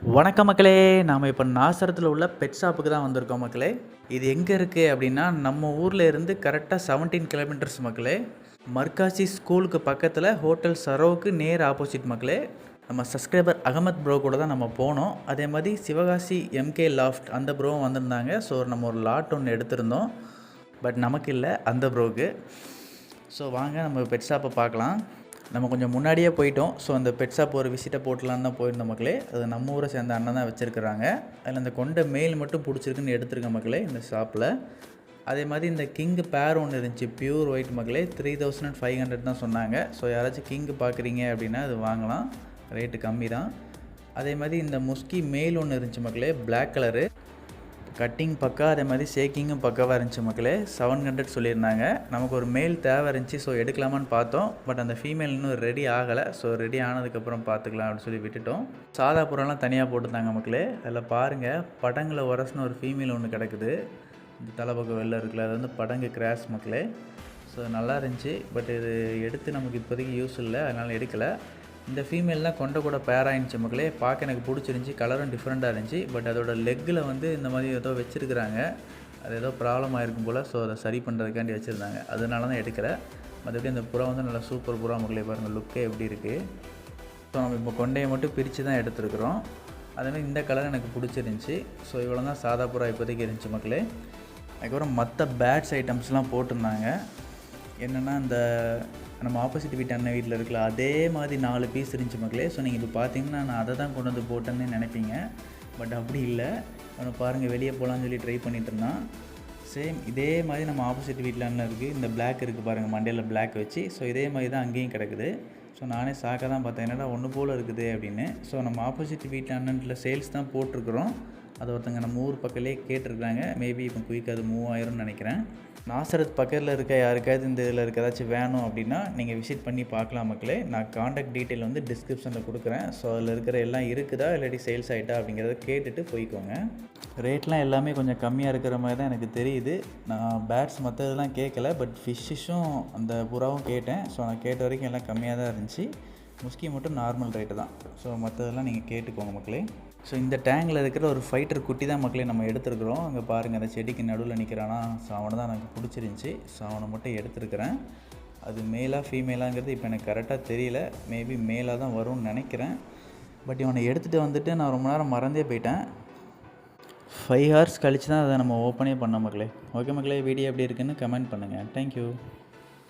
வணக்கம் மக்களே. நாம் இப்போ நாசரத்தில் உள்ள பெட் ஷாப்புக்கு தான் வந்திருக்கோம் மக்களே. இது எங்கே இருக்குது அப்படின்னா நம்ம ஊரில் இருந்து கரெக்டாக 17 கிலோமீட்டர்ஸ் மக்களே. மர்காசி ஸ்கூலுக்கு பக்கத்தில் ஹோட்டல் சரோவுக்கு நேர் ஆப்போசிட் மக்களே. நம்ம சப்ஸ்கிரைபர் அகமத் ப்ரோ கூட தான் நம்ம போனோம். அதே மாதிரி சிவகாசி எம்கே லாஃப்ட் அந்த ப்ரோவும் வந்திருந்தாங்க. ஸோ நம்ம ஒரு லாட் ஒன்று எடுத்திருந்தோம், பட் நமக்கு இல்லை, அந்த ப்ரோவுக்கு. ஸோ வாங்க நம்ம பெட் ஷாப்பை பார்க்கலாம். நம்ம கொஞ்சம் முன்னாடியே போயிட்டோம். ஸோ அந்த பெட் ஷாப் ஒரு விசிட்டை போட்டலான்னு தான் போயிருந்தோம் மக்களே. அது நம்ம ஊரை சேர்ந்த அண்ணன் தான் வச்சுருக்குறாங்க. அதில் அந்த கொண்ட மெயில் மட்டும் பிடிச்சிருக்குன்னு எடுத்துருக்க மக்களே இந்த ஷாப்பில். அதே மாதிரி இந்த கிங்கு பேர் ஒன்று இருந்துச்சு, பியூர் ஒயிட் மக்களே. 3500 தான் சொன்னாங்க. ஸோ யாராச்சும் கிங்கு பார்க்குறீங்க அப்படின்னா அது வாங்கலாம், ரேட்டு கம்மி தான். அதே மாதிரி இந்த முஸ்கி மெயில் ஒன்று இருந்துச்சு மக்களே, பிளாக் கலரு, கட்டிங் பக்கா, அதே மாதிரி ஷேக்கிங்கும் பக்காவாக இருந்துச்சு மக்களே. 700 சொல்லியிருந்தாங்க. நமக்கு ஒரு மேல் தேவை இருந்துச்சு, ஸோ எடுக்கலாமான்னு பார்த்தோம். பட் அந்த ஃபீமேல் இன்னும் ரெடி ஆகலை. ஸோ ரெடி ஆனதுக்கப்புறம் பார்த்துக்கலாம் அப்படின்னு சொல்லி விட்டுட்டோம். சாதா புறம்லாம் தனியாக போட்டுருந்தாங்க மக்களே. அதில் பாருங்கள், படங்களை உரசுன்னு ஒரு ஃபீமேல் ஒன்று கிடக்குது. இந்த தலைப்பக்கம் வெளில இருக்குல்ல, அது வந்து படங்கு கிராஸ் மக்களே. ஸோ நல்லா இருந்துச்சு, பட் இது எடுத்து நமக்கு இப்போதைக்கு யூஸ் இல்லை, அதனால் எடுக்கலை. இந்த ஃபீமேல் தான் கொண்ட கூட பேராக இருந்துச்சு மக்களே. பார்க்க எனக்கு பிடிச்சிருந்துச்சி, கலரும் டிஃப்ரெண்ட்டாக இருந்துச்சு. பட் அதோட லெக்கில் வந்து இந்த மாதிரி ஏதோ வச்சுருக்குறாங்க, அது ஏதோ ப்ராப்ளம் ஆகிருக்கும் போல். ஸோ அதை சரி பண்ணுறதுக்காண்டி வச்சுருந்தாங்க, அதனால தான் எடுக்கலை. மற்றபடி அந்த புறா வந்து நல்லா சூப்பர் புறா மக்களே. பாருங்கள் லுக்கே எப்படி இருக்குது. ஸோ நம்ம இப்போ கொண்டையை மட்டும் பிரித்து தான் எடுத்துருக்குறோம். அதேமாதிரி இந்த கலர் எனக்கு பிடிச்சிருந்துச்சி. ஸோ இவ்வளோ தான் சாதா புறா இப்போதைக்கு இருந்துச்சு மக்களே. அதுக்கப்புறம் மற்ற பேட்ஸ் ஐட்டம்ஸ்லாம் போட்டிருந்தாங்க. என்னென்னா இந்த நம்ம ஆப்போசிட் வீட்டு அண்ணன் வீட்டில் இருக்கல அதே மாதிரி 4 பீஸ் இருந்துச்சு மக்களே. ஸோ நீங்கள் இப்போ பார்த்தீங்கன்னா நான் அதை தான் கொண்டு வந்து போட்டேன்னு நினைப்பீங்க, பட் அப்படி இல்லை. அவனை பாருங்கள், வெளியே போகலான்னு சொல்லி ட்ரை பண்ணிட்டு இருந்தான். சேம் இதே மாதிரி நம்ம ஆப்போசிட் வீட்டில் அண்ணன் இருக்குது, இந்த பிளாக் இருக்குது பாருங்கள், மண்டையில் பிளாக் வச்சு. ஸோ இதே மாதிரி தான் அங்கேயும் கிடக்குது. ஸோ நானே சாக்க தான் பார்த்தேன், என்னடா ஒன்று போல் இருக்குது அப்படின்னு. ஸோ நம்ம ஆப்போசிட் வீட்டில் அண்ணன்ட்டில் சேல்ஸ் தான் போட்டிருக்குறோம். அது ஒருத்தங்க நம்ம ஊர் பக்கத்துலேயே கேட்டிருக்காங்க. மேபி இப்போ குயிக் அது 3000 நினைக்கிறேன். நாசரத் பக்கத்தில் இருக்க யாருக்காவது இந்த இதில் இருக்க ஏதாச்சும் வேணும் அப்படின்னா நீங்கள் விசிட் பண்ணி பார்க்கலாம் மக்களே. நான் காண்டாக்ட் டீட்டெயில் வந்து டிஸ்கிரிப்ஷனில் கொடுக்குறேன். ஸோ அதில் இருக்கிற எல்லாம் இருக்குதா இல்லாட்டி சேல்ஸ் ஆகிட்டா அப்படிங்கிறத கேட்டுட்டு போய்க்கோங்க. ரேட்லாம் எல்லாமே கொஞ்சம் கம்மியாக இருக்கிற மாதிரி தான் எனக்கு தெரியுது. நான் பேட்ஸ் மற்றதெல்லாம் கேட்கல, பட் ஃபிஷ்ஷும் அந்த புறாவும் கேட்டேன். ஸோ நான் கேட்ட வரைக்கும் எல்லாம் கம்மியாக தான் இருந்துச்சு. முஸ்கி மட்டும் நார்மல் ரேட்டு தான். ஸோ மற்றதெல்லாம் நீங்கள் கேட்டுக்கோங்க மக்களே. ஸோ இந்த டேங்கில் இருக்கிற ஒரு ஃபைட்டர் குட்டி தான் மக்களே நம்ம எடுத்துருக்குறோம். அங்கே பாருங்கள், அந்த செடிக்கு நடுவில் நிற்கிறானா. ஸோ அவனை தான் எனக்கு பிடிச்சிருந்துச்சி. ஸோ அவனை மட்டும் எடுத்துருக்கிறேன். அது மேலாக ஃபீமேலாங்கிறது இப்போ எனக்கு கரெக்டாக தெரியல. மேபி மேலாக தான் வரும்னு நினைக்கிறேன். பட் இவனை எடுத்துகிட்டு வந்துட்டு நான் ரொம்ப நேரம் மறந்தே போயிட்டேன். 5 ஹவர்ஸ் கழித்து தான் அதை நம்ம ஓப்பனே பண்ண மக்களே. ஓகே மக்களே, வீடியோ எப்படி இருக்குன்னு கமெண்ட் பண்ணுங்கள். தேங்க்யூ.